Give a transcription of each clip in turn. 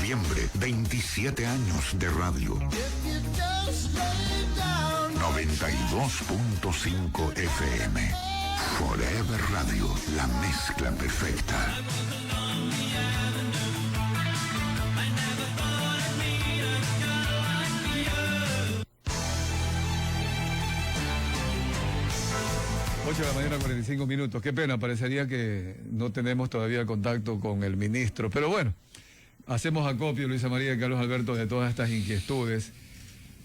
noviembre, 27 años de radio. 92.5 FM. Forever Radio, la mezcla perfecta. Ocho de la mañana, 45 minutos. Qué pena, parecería que no tenemos todavía contacto con el ministro. Pero bueno, hacemos acopio, Luisa María y Carlos Alberto, de todas estas inquietudes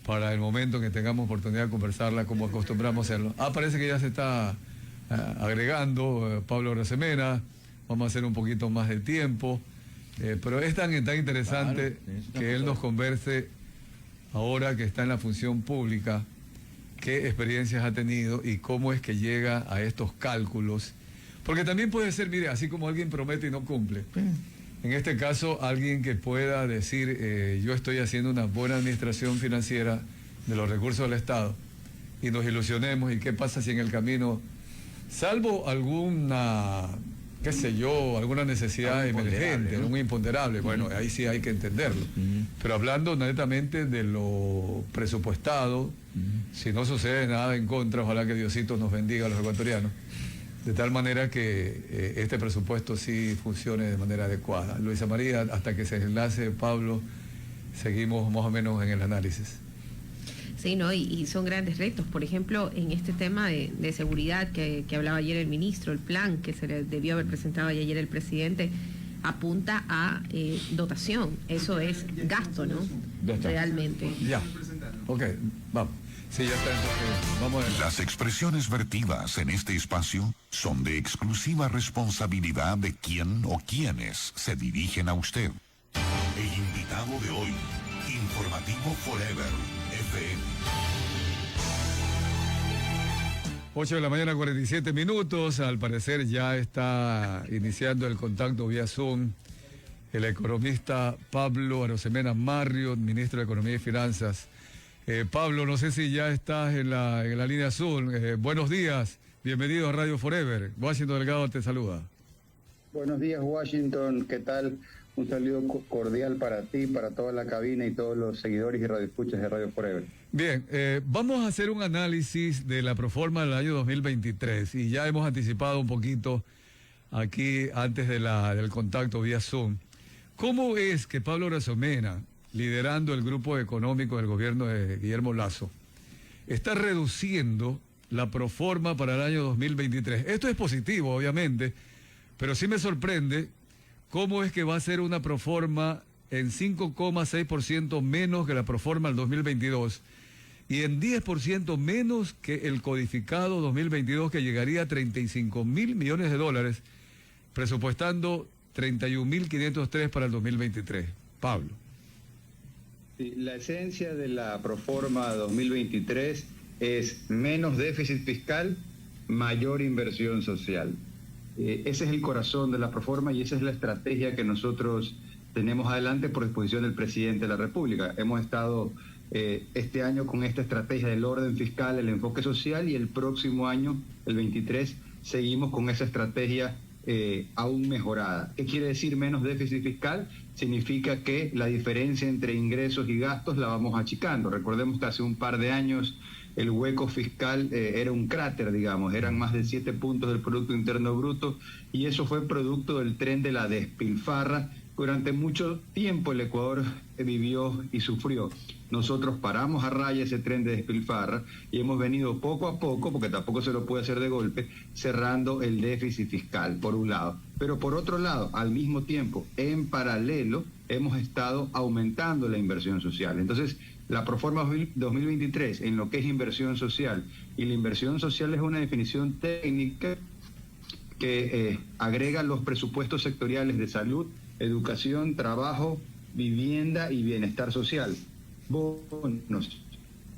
para el momento en que tengamos oportunidad de conversarla como acostumbramos a hacerlo. Parece que ya se está agregando Pablo Arosemena. Vamos a hacer un poquito más de tiempo. Pero es tan interesante que él nos converse ahora que está en la función pública, qué experiencias ha tenido y cómo es que llega a estos cálculos. Porque también puede ser, mire, así como alguien promete y no cumple. En este caso, alguien que pueda decir, yo estoy haciendo una buena administración financiera de los recursos del Estado, y nos ilusionemos, y qué pasa si en el camino, salvo alguna, qué sé yo, alguna necesidad emergente, ¿no? Muy imponderable, bueno, ahí sí hay que entenderlo. Pero hablando netamente de lo presupuestado, si no sucede nada en contra, ojalá que Diosito nos bendiga a los ecuatorianos, de tal manera que este presupuesto sí funcione de manera adecuada. Luisa María, hasta que se enlace Pablo, seguimos más o menos en el análisis. Sí, ¿no? Y son grandes retos. Por ejemplo, en este tema de seguridad que hablaba ayer el ministro, el plan que se le debió haber presentado ayer el presidente, apunta a dotación. Eso es gasto, ¿no? Realmente. Ya. Ok, vamos. Sí, ya está, entonces vamos a ver. Las expresiones vertidas en este espacio son de exclusiva responsabilidad de quien o quienes se dirigen a usted. El invitado de hoy, Informativo Forever FM. 8 de la mañana, 47 minutos. Al parecer ya está iniciando el contacto vía Zoom el economista Pablo Arosemena Marriott, ministro de Economía y Finanzas. Pablo, no sé si ya estás en la línea azul. Buenos días, bienvenido a Radio Forever. Washington Delgado te saluda. Buenos días, Washington, ¿qué tal? Un saludo cordial para ti, para toda la cabina y todos los seguidores y radioescuchas de Radio Forever. Bien, vamos a hacer un análisis de la proforma del año 2023 y ya hemos anticipado un poquito aquí antes del contacto vía Zoom. ¿Cómo es que Pablo Arosemena, liderando el grupo económico del gobierno de Guillermo Lasso, está reduciendo la proforma para el año 2023? Esto es positivo, obviamente, pero sí me sorprende cómo es que va a ser una proforma en 5,6% menos que la proforma del 2022 y en 10% menos que el codificado 2022, que llegaría a 35.000 millones de dólares, presupuestando 31.503 para el 2023. Pablo. Sí, la esencia de la proforma 2023 es menos déficit fiscal, mayor inversión social. Ese es el corazón de la proforma y esa es la estrategia que nosotros tenemos adelante por disposición del presidente de la República. Hemos estado este año con esta estrategia del orden fiscal, el enfoque social, y el próximo año, el 23, seguimos con esa estrategia aún mejorada. ¿Qué quiere decir menos déficit fiscal? Significa que la diferencia entre ingresos y gastos la vamos achicando. Recordemos que hace un par de años el hueco fiscal era un cráter, digamos, eran más de 7 puntos del Producto Interno Bruto, y eso fue producto del tren de la despilfarra. Durante mucho tiempo el Ecuador vivió y sufrió. Nosotros paramos a raya ese tren de despilfarra y hemos venido poco a poco, porque tampoco se lo puede hacer de golpe, cerrando el déficit fiscal, por un lado. Pero por otro lado, al mismo tiempo, en paralelo, hemos estado aumentando la inversión social. Entonces, la proforma 2023 en lo que es inversión social, y la inversión social es una definición técnica que agrega los presupuestos sectoriales de salud, educación, trabajo, vivienda y bienestar social. Bonos.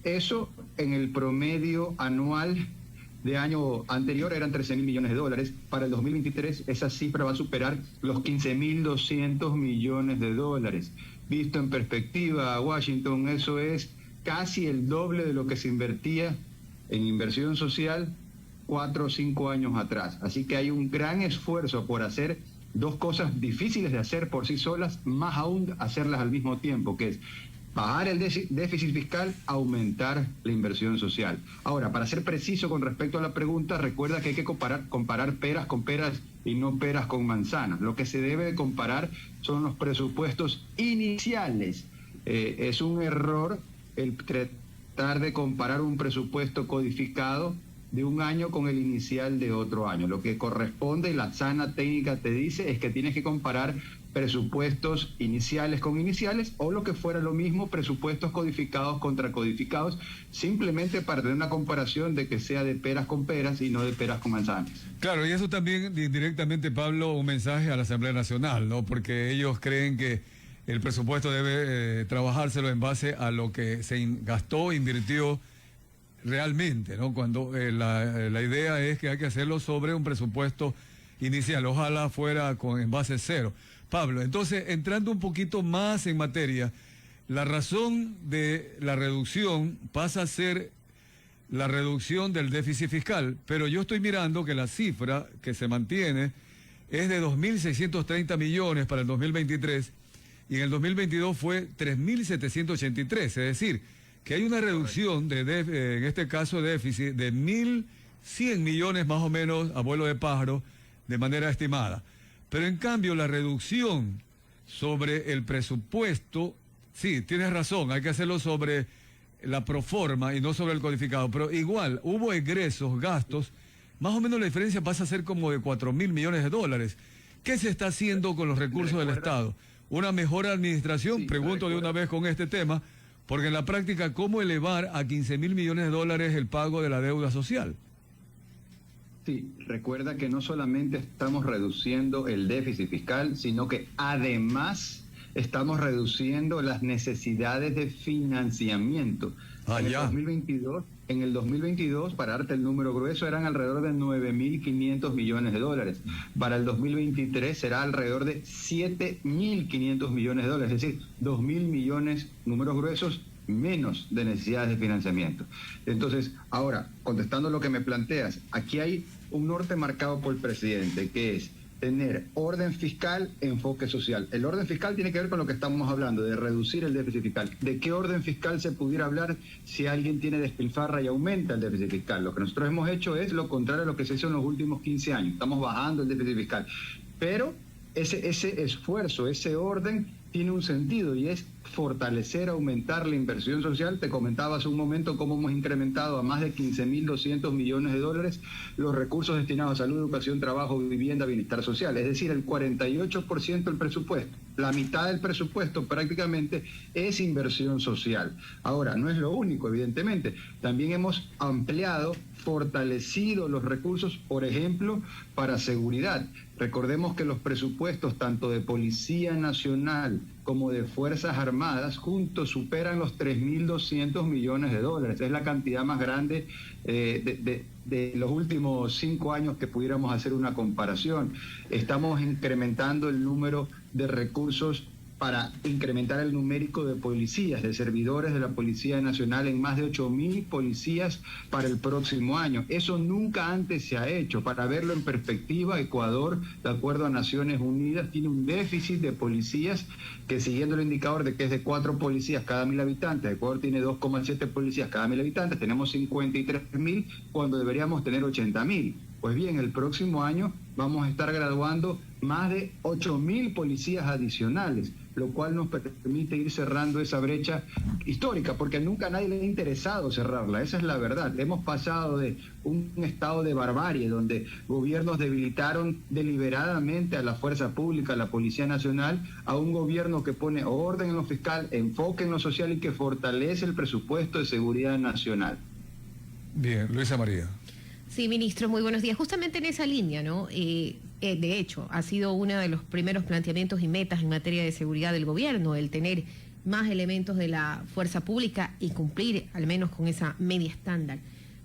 Eso en el promedio anual de año anterior eran 13.000 millones de dólares. Para el 2023 esa cifra va a superar los 15.200 millones de dólares. Visto en perspectiva, Washington, eso es casi el doble de lo que se invertía en inversión social 4 o 5 años atrás. Así que hay un gran esfuerzo por hacer dos cosas difíciles de hacer por sí solas, más aún hacerlas al mismo tiempo, que es bajar el déficit fiscal, aumentar la inversión social. Ahora, para ser preciso con respecto a la pregunta, recuerda que hay que comparar peras con peras y no peras con manzanas. Lo que se debe de comparar son los presupuestos iniciales. Es un error el tratar de comparar un presupuesto codificado de un año con el inicial de otro año. Lo que corresponde y la sana técnica te dice es que tienes que comparar presupuestos iniciales con iniciales, o lo que fuera lo mismo, presupuestos codificados contra codificados, simplemente para tener una comparación de que sea de peras con peras y no de peras con manzanas. Claro, y eso también directamente, Pablo, un mensaje a la Asamblea Nacional, ¿no? Porque ellos creen que el presupuesto debe trabajárselo en base a lo que se gastó, invirtió realmente, ¿no? Cuando la idea es que hay que hacerlo sobre un presupuesto inicial, ojalá fuera en base cero. Pablo, entonces, entrando un poquito más en materia, la razón de la reducción pasa a ser la reducción del déficit fiscal, pero yo estoy mirando que la cifra que se mantiene es de 2.630 millones para el 2023 y en el 2022 fue 3.783, es decir, que hay una reducción en este caso de déficit de 1.100 millones más o menos a vuelo de pájaro de manera estimada. Pero en cambio la reducción sobre el presupuesto, sí, tienes razón, hay que hacerlo sobre la proforma y no sobre el codificado, pero igual hubo egresos, gastos, más o menos la diferencia pasa a ser como de 4.000 millones de dólares. ¿Qué se está haciendo con los recursos del Estado? ¿Una mejor administración? Sí, pregunto de una vez con este tema, porque en la práctica, ¿cómo elevar a 15.000 millones de dólares el pago de la deuda social? Sí, recuerda que no solamente estamos reduciendo el déficit fiscal, sino que además estamos reduciendo las necesidades de financiamiento. En el 2022, para darte el número grueso, eran alrededor de 9.500 millones de dólares. Para el 2023 será alrededor de 7.500 millones de dólares, es decir, 2.000 millones, números gruesos, menos de necesidades de financiamiento. Entonces, ahora, contestando lo que me planteas, aquí hay un norte marcado por el presidente, que es tener orden fiscal, enfoque social. El orden fiscal tiene que ver con lo que estamos hablando, de reducir el déficit fiscal. ¿De qué orden fiscal se pudiera hablar si alguien tiene despilfarra y aumenta el déficit fiscal? Lo que nosotros hemos hecho es lo contrario a lo que se hizo en los últimos 15 años. Estamos bajando el déficit fiscal. Pero ese esfuerzo, ese orden tiene un sentido y es fortalecer, aumentar la inversión social. Te comentaba hace un momento cómo hemos incrementado a más de 15.200 millones de dólares los recursos destinados a salud, educación, trabajo, vivienda, bienestar social. Es decir, el 48% del presupuesto, la mitad del presupuesto prácticamente es inversión social. Ahora, no es lo único, evidentemente. También hemos ampliado, fortalecido los recursos, por ejemplo, para seguridad. Recordemos que los presupuestos tanto de Policía Nacional como de Fuerzas Armadas juntos superan los 3.200 millones de dólares. Es la cantidad más grande de los últimos 5 años que pudiéramos hacer una comparación. Estamos incrementando el número de recursos para incrementar el numérico de policías, de servidores de la Policía Nacional en más de 8.000 policías para el próximo año. Eso nunca antes se ha hecho. Para verlo en perspectiva, Ecuador, de acuerdo a Naciones Unidas, tiene un déficit de policías que, siguiendo el indicador de que es de 4 policías cada 1.000 habitantes, Ecuador tiene 2,7 policías cada 1.000 habitantes, tenemos 53.000 cuando deberíamos tener 80.000. Pues bien, el próximo año vamos a estar graduando más de 8.000 policías adicionales, lo cual nos permite ir cerrando esa brecha histórica, porque nunca a nadie le ha interesado cerrarla, esa es la verdad. Hemos pasado de un estado de barbarie, donde gobiernos debilitaron deliberadamente a la fuerza pública, a la Policía Nacional, a un gobierno que pone orden en lo fiscal, enfoque en lo social y que fortalece el presupuesto de seguridad nacional. Bien, Luisa María. Sí, ministro, muy buenos días. Justamente en esa línea, ¿no? De hecho, ha sido uno de los primeros planteamientos y metas en materia de seguridad del gobierno, el tener más elementos de la fuerza pública y cumplir al menos con esa media estándar.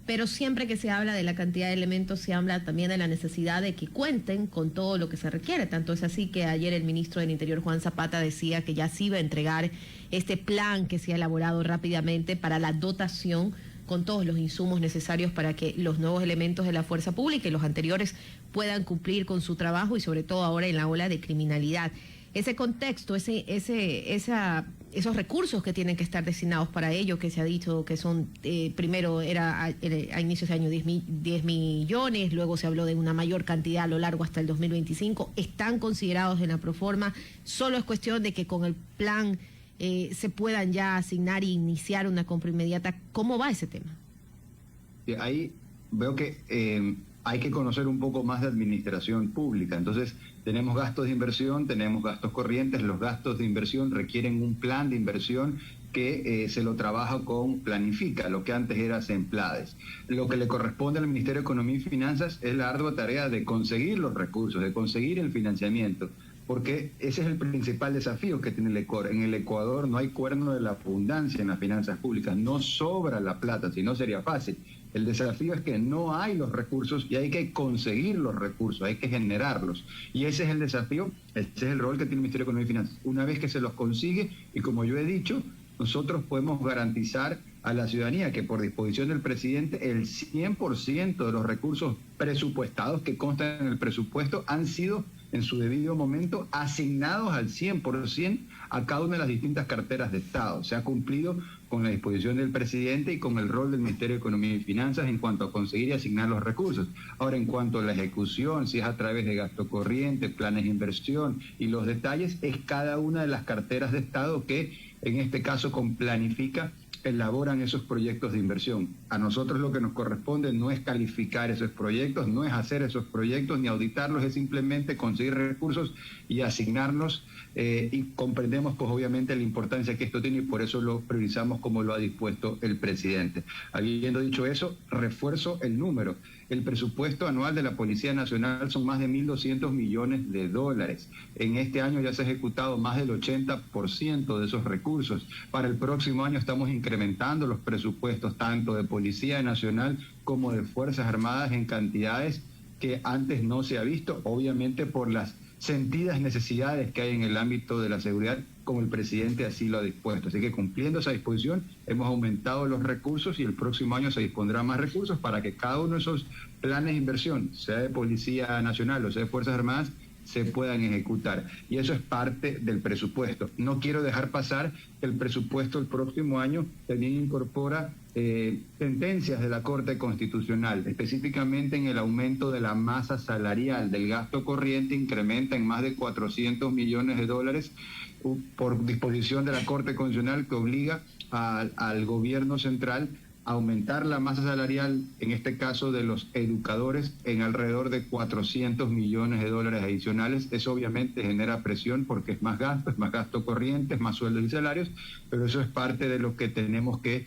Pero siempre que se habla de la cantidad de elementos, se habla también de la necesidad de que cuenten con todo lo que se requiere. Tanto es así que ayer el ministro del Interior, Juan Zapata, decía que ya se iba a entregar este plan que se ha elaborado rápidamente para la dotación con todos los insumos necesarios para que los nuevos elementos de la fuerza pública y los anteriores puedan cumplir con su trabajo y sobre todo ahora en la ola de criminalidad. Ese contexto, esos recursos que tienen que estar destinados para ello, que se ha dicho que son, primero era a inicios de año 10 millones, luego se habló de una mayor cantidad a lo largo hasta el 2025, están considerados en la proforma, solo es cuestión de que con el plan se puedan ya asignar e iniciar una compra inmediata. ¿Cómo va ese tema? Ahí veo que hay que conocer un poco más de administración pública. Entonces, tenemos gastos de inversión, tenemos gastos corrientes. Los gastos de inversión requieren un plan de inversión que se lo trabaja con Planifica, lo que antes era Semplades. Lo que le corresponde al Ministerio de Economía y Finanzas es la ardua tarea de conseguir los recursos, de conseguir el financiamiento, porque ese es el principal desafío que tiene el Ecuador. En el Ecuador no hay cuerno de la abundancia en las finanzas públicas, no sobra la plata, si no sería fácil. El desafío es que no hay los recursos y hay que conseguir los recursos, hay que generarlos. Y ese es el desafío, ese es el rol que tiene el Ministerio de Economía y Finanzas. Una vez que se los consigue, y como yo he dicho, nosotros podemos garantizar a la ciudadanía que por disposición del presidente el 100% de los recursos presupuestados que constan en el presupuesto han sido en su debido momento asignados al 100% a cada una de las distintas carteras de Estado. Se ha cumplido con la disposición del presidente y con el rol del Ministerio de Economía y Finanzas en cuanto a conseguir y asignar los recursos. Ahora, en cuanto a la ejecución, si es a través de gasto corriente, planes de inversión y los detalles, es cada una de las carteras de Estado que, en este caso, con Planifica, elaboran esos proyectos de inversión. A nosotros lo que nos corresponde no es calificar esos proyectos, no es hacer esos proyectos ni auditarlos, es simplemente conseguir recursos y asignarlos, y comprendemos pues obviamente la importancia que esto tiene y por eso lo priorizamos como lo ha dispuesto el presidente. Habiendo dicho eso, refuerzo el número. El presupuesto anual de la Policía Nacional son más de 1.200 millones de dólares. En este año ya se ha ejecutado más del 80% de esos recursos. Para el próximo año estamos incrementando los presupuestos tanto de Policía Nacional como de Fuerzas Armadas en cantidades que antes no se ha visto, obviamente por las sentidas necesidades que hay en el ámbito de la seguridad, como el presidente así lo ha dispuesto. Así que cumpliendo esa disposición, hemos aumentado los recursos y el próximo año se dispondrá más recursos para que cada uno de esos planes de inversión, sea de Policía Nacional o sea de Fuerzas Armadas, se puedan ejecutar. Y eso es parte del presupuesto. No quiero dejar pasar que el presupuesto el próximo año también incorpora sentencias de la Corte Constitucional, específicamente en el aumento de la masa salarial del gasto corriente, incrementa en más de 400 millones de dólares por disposición de la Corte Constitucional que obliga al gobierno central aumentar la masa salarial, en este caso de los educadores, en alrededor de 400 millones de dólares adicionales. Eso obviamente genera presión porque es más gasto corriente, es más sueldos y salarios, pero eso es parte de lo que tenemos que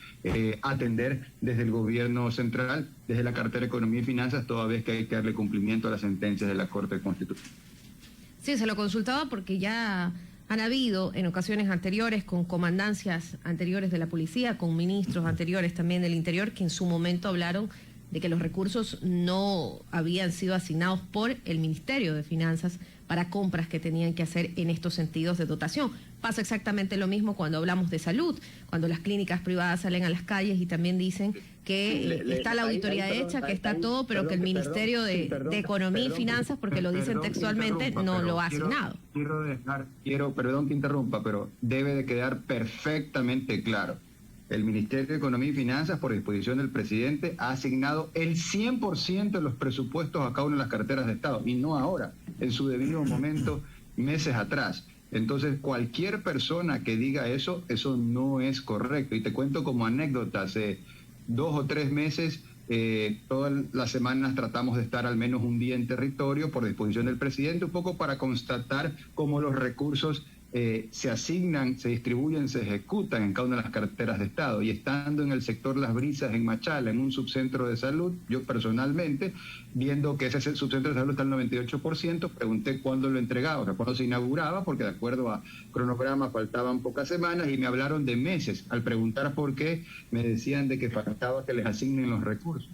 atender desde el gobierno central, desde la cartera de Economía y Finanzas, toda vez que hay que darle cumplimiento a las sentencias de la Corte Constitucional. Sí, se lo consultaba porque ya han habido en ocasiones anteriores, con comandancias anteriores de la policía, con ministros anteriores también del Interior, que en su momento hablaron de que los recursos no habían sido asignados por el Ministerio de Finanzas para compras que tenían que hacer en estos sentidos de dotación. Pasa exactamente lo mismo cuando hablamos de salud, cuando las clínicas privadas salen a las calles y también dicen que está la auditoría hecha, que está todo, pero que el Ministerio de Economía y Finanzas, porque lo dicen textualmente, no lo ha asignado. Perdón que interrumpa, pero debe de quedar perfectamente claro. El Ministerio de Economía y Finanzas, por disposición del presidente, ha asignado el 100% de los presupuestos a cada una de las carteras de Estado, y no ahora, en su debido momento, meses atrás. Entonces, cualquier persona que diga eso no es correcto. Y te cuento como anécdota, hace 2 o 3 meses, todas las semanas tratamos de estar al menos un día en territorio por disposición del presidente, un poco para constatar cómo los recursos se asignan, se distribuyen, se ejecutan en cada una de las carteras de Estado. Y estando en el sector Las Brisas, en Machala, en un subcentro de salud, yo personalmente, viendo que ese subcentro de salud está al 98%, pregunté cuándo lo entregaba, o sea, cuándo se inauguraba, porque de acuerdo a cronograma faltaban pocas semanas y me hablaron de meses. Al preguntar por qué, me decían de que faltaba que les asignen los recursos.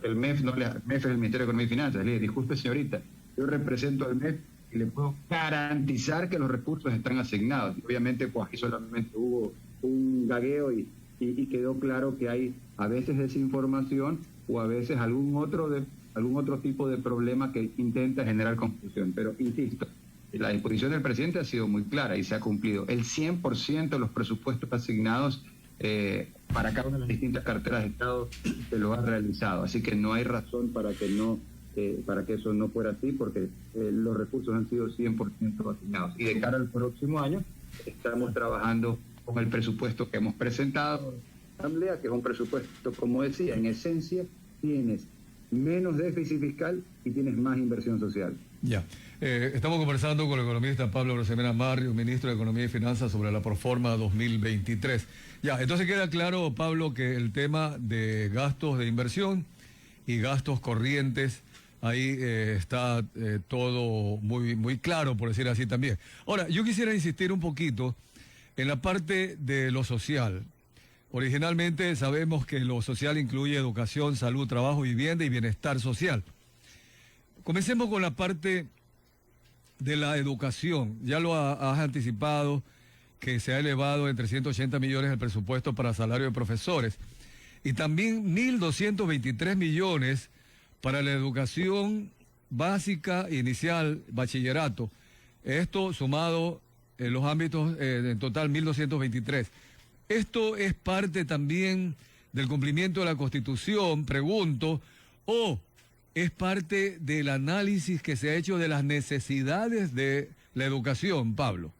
El MEF, MEF es el Ministerio de Economía y Finanzas. Le dije, disculpe señorita, yo represento al MEF y le puedo garantizar que los recursos están asignados. Obviamente, pues aquí solamente hubo un gagueo y y quedó claro que hay a veces desinformación o a veces algún otro tipo de problema que intenta generar confusión. Pero insisto, la disposición del presidente ha sido muy clara y se ha cumplido. El 100% de los presupuestos asignados para cada una de las distintas carteras de Estado se lo ha realizado. Así que no hay razón para que eso no fuera así, porque los recursos han sido 100% asignados. Y de cara al próximo año estamos trabajando con el presupuesto que hemos presentado en la Asamblea, que es un presupuesto, como decía, en esencia tienes menos déficit fiscal y tienes más inversión social. Ya. Estamos conversando con el economista Pablo Arosemena Marrios, ministro de Economía y Finanzas, sobre la Proforma 2023. Ya, entonces queda claro, Pablo, que el tema de gastos de inversión y gastos corrientes, ahí está todo muy claro, por decir así también. Ahora, yo quisiera insistir un poquito en la parte de lo social. Originalmente sabemos que lo social incluye educación, salud, trabajo, vivienda y bienestar social. Comencemos con la parte de la educación. Ya lo has anticipado, que se ha elevado en 380 millones el presupuesto para salario de profesores y también 1.223 millones para la educación básica, inicial, bachillerato. Esto sumado en los ámbitos, en total 1.223. Esto es parte también del cumplimiento de la Constitución, pregunto, o es parte del análisis que se ha hecho de las necesidades de la educación, Pablo.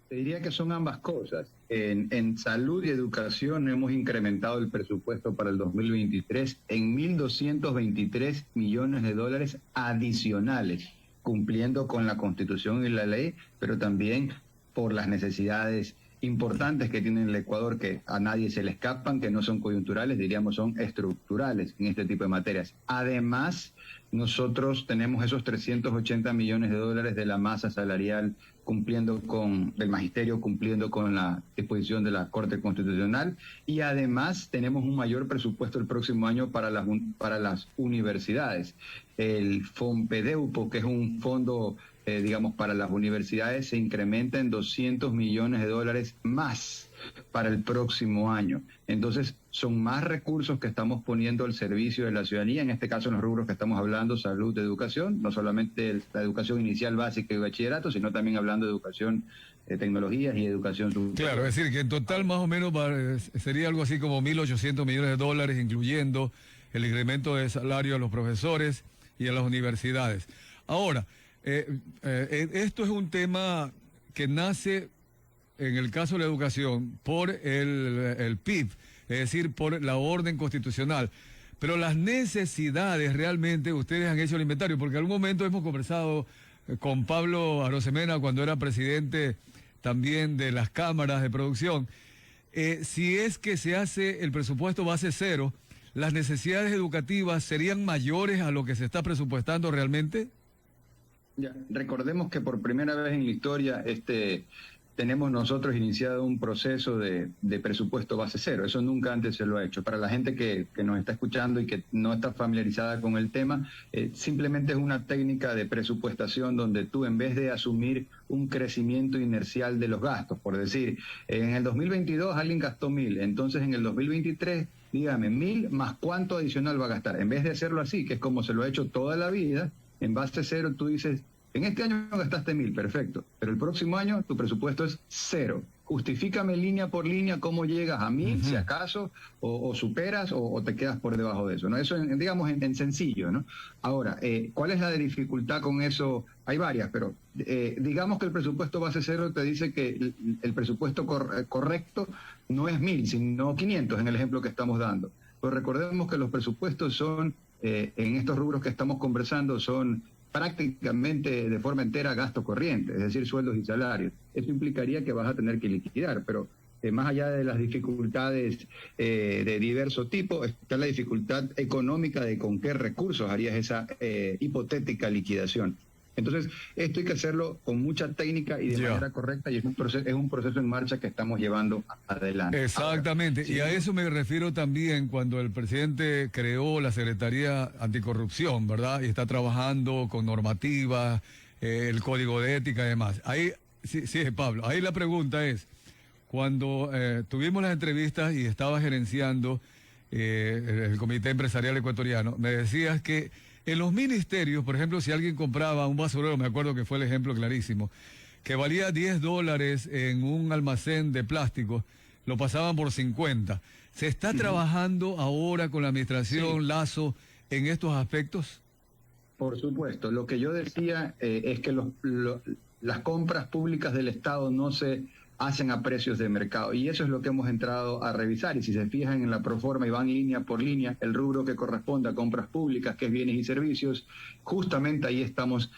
Te diría que son ambas cosas. En salud y educación hemos incrementado el presupuesto para el 2023 en 1.223 millones de dólares adicionales, cumpliendo con la Constitución y la ley, pero también por las necesidades importantes que tiene el Ecuador, que a nadie se le escapan, que no son coyunturales, diríamos son estructurales en este tipo de materias. Además, nosotros tenemos esos 380 millones de dólares de la masa salarial del magisterio, cumpliendo con la disposición de la Corte Constitucional, y además tenemos un mayor presupuesto el próximo año para las universidades. El FONPEDEUPO, que es un fondo para las universidades, se incrementa en 200 millones de dólares más para el próximo año. Entonces, son más recursos que estamos poniendo al servicio de la ciudadanía, en este caso en los rubros que estamos hablando, salud, educación, no solamente la educación inicial, básica y bachillerato, sino también hablando de educación, tecnologías y educación superior. Claro, es decir, que en total más o menos sería algo así como 1.800 millones de dólares, incluyendo el incremento de salario a los profesores y a las universidades. Ahora, esto es un tema que nace, en el caso de la educación, por el PIB, es decir, por la orden constitucional. Pero las necesidades realmente, ustedes han hecho el inventario, porque en algún momento hemos conversado con Pablo Arosemena cuando era presidente también de las cámaras de producción. Si es que se hace el presupuesto base cero, ¿las necesidades educativas serían mayores a lo que se está presupuestando realmente? Ya, recordemos que por primera vez en la historia tenemos nosotros iniciado un proceso de presupuesto base cero. Eso nunca antes se lo ha hecho. Para la gente que nos está escuchando y que no está familiarizada con el tema, simplemente es una técnica de presupuestación donde tú, en vez de asumir un crecimiento inercial de los gastos, por decir, en el 2022 alguien gastó 1.000, entonces en el 2023, dígame, 1.000 más cuánto adicional va a gastar. En vez de hacerlo así, que es como se lo ha hecho toda la vida, en base cero tú dices, en este año gastaste 1.000, perfecto, pero el próximo año tu presupuesto es 0. Justifícame línea por línea cómo llegas a 1.000, si acaso, o superas o te quedas por debajo de eso, ¿no? Eso, digamos, en sencillo, ¿no? Ahora, ¿cuál es la dificultad con eso? Hay varias, pero digamos que el presupuesto base cero te dice que el presupuesto correcto no es 1.000, sino 500 en el ejemplo que estamos dando. Pero recordemos que los presupuestos son, en estos rubros que estamos conversando, son prácticamente de forma entera gasto corriente, es decir, sueldos y salarios. Eso implicaría que vas a tener que liquidar, pero más allá de las dificultades de diverso tipo, está la dificultad económica de con qué recursos harías esa hipotética liquidación. Entonces, esto hay que hacerlo con mucha técnica y de manera correcta, y es un proceso en marcha que estamos llevando adelante. Exactamente, ahora, y a eso me refiero también cuando el presidente creó la Secretaría Anticorrupción, ¿verdad? Y está trabajando con normativas, el código de ética y demás. Ahí, sí, Pablo, ahí la pregunta es, cuando tuvimos las entrevistas y estaba gerenciando el Comité Empresarial Ecuatoriano, me decías que en los ministerios, por ejemplo, si alguien compraba un basurero, me acuerdo que fue el ejemplo clarísimo, que valía $10 en un almacén de plástico, lo pasaban por 50. ¿Se está trabajando ahora con la administración Lasso en estos aspectos? Por supuesto. Lo que yo decía es que las compras públicas del Estado no se hacen a precios de mercado, y eso es lo que hemos entrado a revisar. Y si se fijan en la proforma y van línea por línea, el rubro que corresponde a compras públicas, que es bienes y servicios, justamente ahí estamos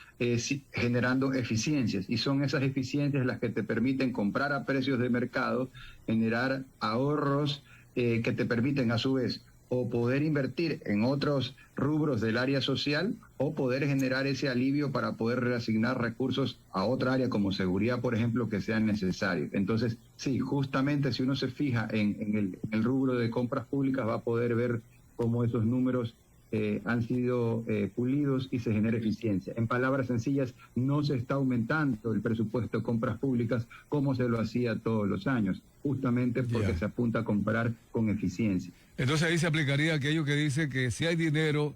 generando eficiencias, y son esas eficiencias las que te permiten comprar a precios de mercado, generar ahorros que te permiten a su vez o poder invertir en otros rubros del área social, o poder generar ese alivio para poder reasignar recursos a otra área como seguridad, por ejemplo, que sean necesarios. Entonces, sí, justamente si uno se fija en el rubro de compras públicas, va a poder ver cómo esos números han sido pulidos y se genera eficiencia. En palabras sencillas, no se está aumentando el presupuesto de compras públicas como se lo hacía todos los años, justamente porque se apunta a comprar con eficiencia. Entonces ahí se aplicaría aquello que dice que si hay dinero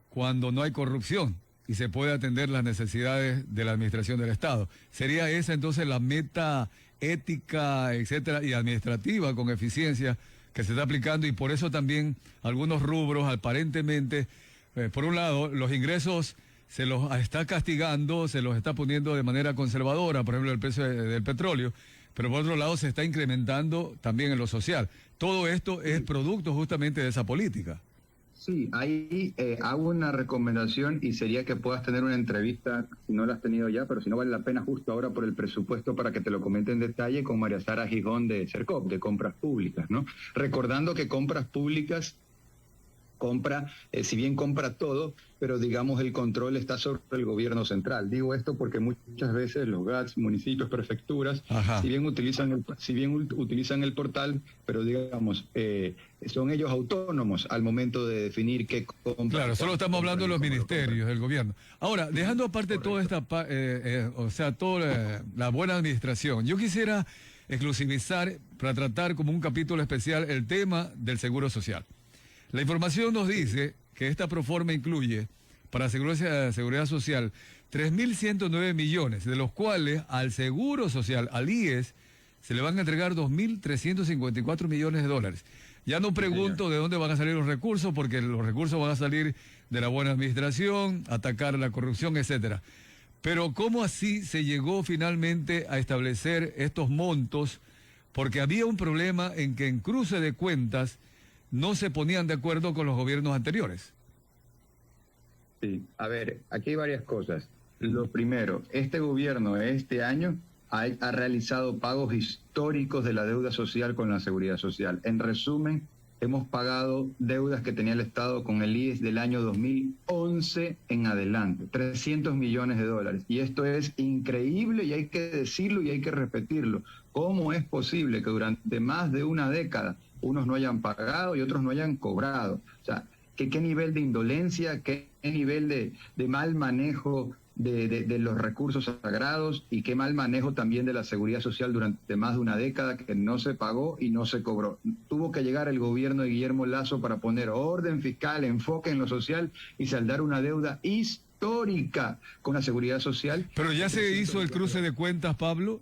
cuando no hay corrupción y se puede atender las necesidades de la administración del Estado. ¿Sería esa entonces la meta ética, etcétera, y administrativa con eficiencia que se está aplicando? Y por eso también algunos rubros aparentemente, por un lado, los ingresos se los está castigando, se los está poniendo de manera conservadora, por ejemplo el precio del petróleo, pero por otro lado se está incrementando también en lo social. Todo esto es producto justamente de esa política. Sí, ahí hago una recomendación, y sería que puedas tener una entrevista, si no la has tenido ya, pero si no vale la pena justo ahora por el presupuesto, para que te lo comente en detalle, con María Sara Gijón de CERCOP, de Compras Públicas, ¿no? Recordando que Compras Públicas si bien compra todo, pero digamos el control está sobre el gobierno central. Digo esto porque muchas veces los GATS, municipios, prefecturas, si bien utilizan el portal, pero digamos son ellos autónomos al momento de definir qué compra. Claro, solo estamos hablando de los ministerios, del gobierno. Ahora, dejando aparte toda esta, toda la buena administración, yo quisiera exclusivizar para tratar como un capítulo especial el tema del seguro social. La información nos dice que esta proforma incluye para seguridad social 3.109 millones, de los cuales al Seguro Social, al IES, se le van a entregar 2.354 millones de dólares. Ya no pregunto de dónde van a salir los recursos, porque los recursos van a salir de la buena administración, atacar la corrupción, etcétera. Pero ¿cómo así se llegó finalmente a establecer estos montos? Porque había un problema en que en cruce de cuentas no se ponían de acuerdo con los gobiernos anteriores. Sí, a ver, aquí hay varias cosas. Lo primero, este gobierno este año ha realizado pagos históricos de la deuda social con la seguridad social. En resumen, hemos pagado deudas que tenía el Estado con el IES del año 2011 en adelante, 300 millones de dólares. Y esto es increíble, y hay que decirlo y hay que repetirlo. ¿Cómo es posible que durante más de una década unos no hayan pagado y otros no hayan cobrado? O sea, ¿qué nivel de indolencia, qué nivel de mal manejo de los recursos sagrados, y qué mal manejo también de la seguridad social durante más de una década que no se pagó y no se cobró? Tuvo que llegar el gobierno de Guillermo Lasso para poner orden fiscal, enfoque en lo social y saldar una deuda histórica con la seguridad social. Pero ya se hizo el cruce de cuentas, Pablo.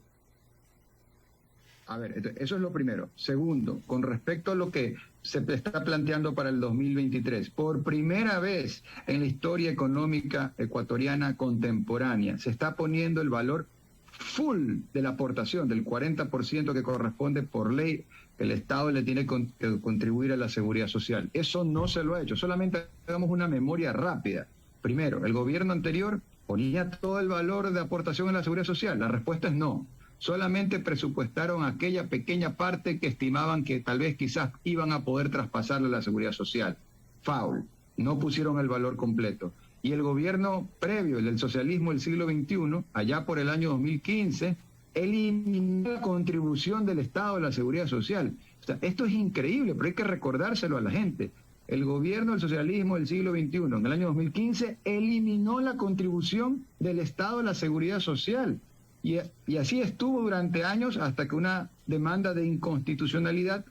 A ver, eso es lo primero. Segundo, con respecto a lo que se está planteando para el 2023, por primera vez en la historia económica ecuatoriana contemporánea, se está poniendo el valor full de la aportación, del 40% que corresponde por ley, que el Estado le tiene que contribuir a la seguridad social. Eso no se lo ha hecho. Solamente hagamos una memoria rápida. Primero, el gobierno anterior ponía todo el valor de aportación en la seguridad social. La respuesta es no. Solamente presupuestaron aquella pequeña parte que estimaban que tal vez quizás iban a poder traspasarle a la seguridad social. Foul. No pusieron el valor completo. Y el gobierno previo, el del socialismo del siglo XXI, allá por el año 2015, eliminó la contribución del Estado a la seguridad social. O sea, esto es increíble, pero hay que recordárselo a la gente. El gobierno del socialismo del siglo XXI, en el año 2015, eliminó la contribución del Estado a la seguridad social. Y así estuvo durante años, hasta que una demanda de inconstitucionalidad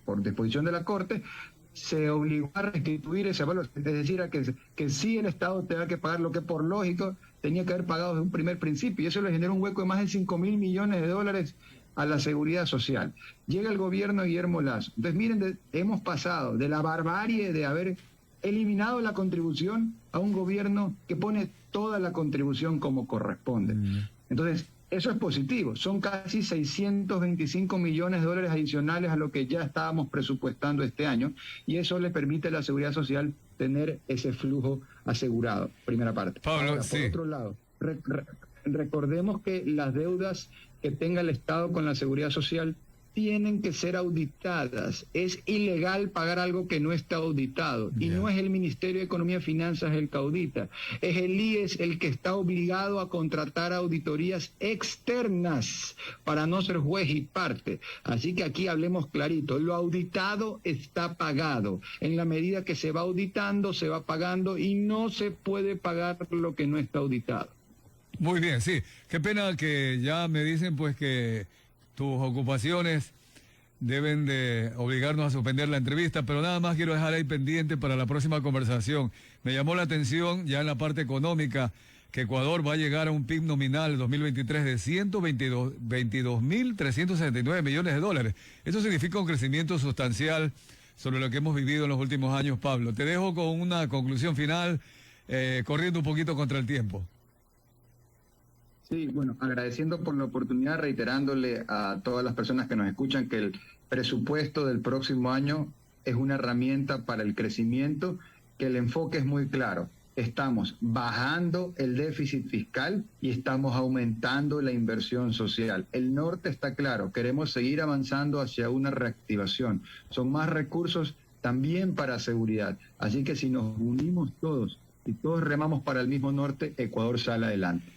por disposición de la Corte, se obligó a restituir ese valor, es decir, a que sí el Estado tenga que pagar lo que por lógico tenía que haber pagado desde un primer principio, y eso le generó un hueco de más de 5.000 millones de dólares a la seguridad social. Llega el gobierno de Guillermo Lasso. Entonces, miren, hemos pasado de la barbarie de haber eliminado la contribución a un gobierno que pone toda la contribución como corresponde. Entonces, eso es positivo. Son casi 625 millones de dólares adicionales a lo que ya estábamos presupuestando este año, y eso le permite a la seguridad social tener ese flujo asegurado. Primera parte. Pablo, ahora, sí. por otro lado, recordemos que las deudas que tenga el Estado con la seguridad social tienen que ser auditadas. Es ilegal pagar algo que no está auditado. Y no es el Ministerio de Economía y Finanzas el que audita. Es el IES el que está obligado a contratar auditorías externas para no ser juez y parte. Así que aquí hablemos clarito. Lo auditado está pagado. En la medida que se va auditando, se va pagando, y no se puede pagar lo que no está auditado. Muy bien, sí. Qué pena que ya me dicen pues que tus ocupaciones deben de obligarnos a suspender la entrevista, pero nada más quiero dejar ahí pendiente para la próxima conversación. Me llamó la atención ya en la parte económica que Ecuador va a llegar a un PIB nominal en 2023 de 122.369 millones de dólares. Eso significa un crecimiento sustancial sobre lo que hemos vivido en los últimos años, Pablo. Te dejo con una conclusión final, corriendo un poquito contra el tiempo. Sí, bueno, agradeciendo por la oportunidad, reiterándole a todas las personas que nos escuchan que el presupuesto del próximo año es una herramienta para el crecimiento, que el enfoque es muy claro. Estamos bajando el déficit fiscal y estamos aumentando la inversión social. El norte está claro, queremos seguir avanzando hacia una reactivación. Son más recursos también para seguridad. Así que si nos unimos todos y todos remamos para el mismo norte, Ecuador sale adelante.